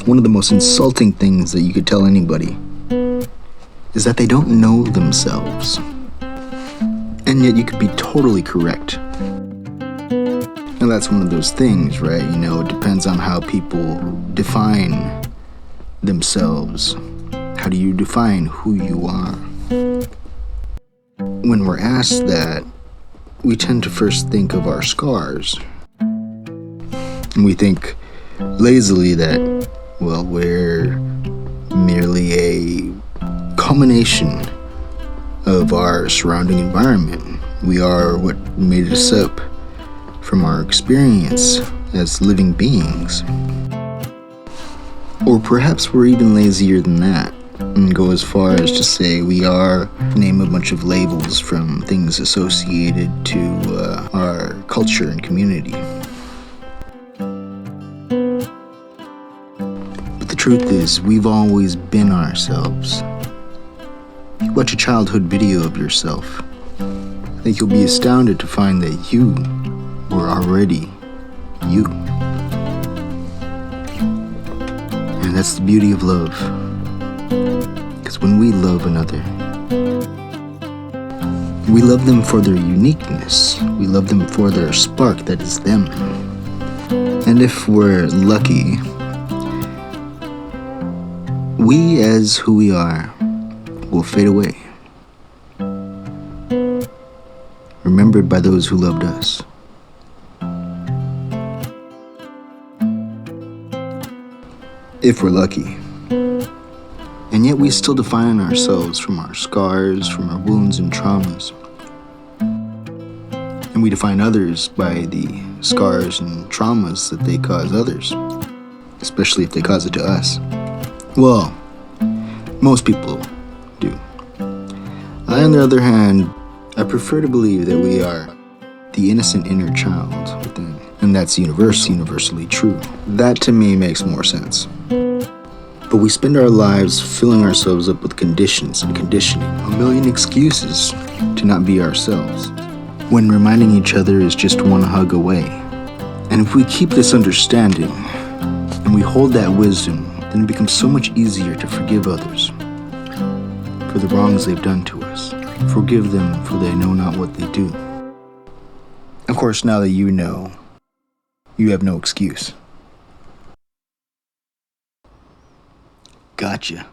one of the most insulting things that you could tell anybody is that they don't know themselves. And yet you could be totally correct. And that's one of those things, right? It depends on how people define themselves. How do you define who you are? When we're asked that, we tend to first think of our scars. And we think lazily that, well, we're merely a culmination of our surrounding environment. We are what made us up from our experience as living beings. Or perhaps we're even lazier than that and go as far as to say we name a bunch of labels from things associated to our culture and community. But the truth is, we've always been ourselves. You watch a childhood video of yourself, I think you'll be astounded to find that you were already you. And that's the beauty of love. Because when we love another, we love them for their uniqueness. We love them for their spark that is them. And if we're lucky, we as who we are will fade away, remembered by those who loved us. If we're lucky. And yet we still define ourselves from our scars, from our wounds and traumas. And we define others by the scars and traumas that they cause others, especially if they cause it to us. Well, most people do. I, on the other hand, I prefer to believe that we are the innocent inner child within, and that's universally true. That to me makes more sense. But we spend our lives filling ourselves up with conditions and conditioning, a million excuses to not be ourselves, when reminding each other is just one hug away. And if we keep this understanding, and we hold that wisdom, then it becomes so much easier to forgive others for the wrongs they've done to us. Forgive them, for they know not what they do. Of course, now that you know, you have no excuse. Gotcha.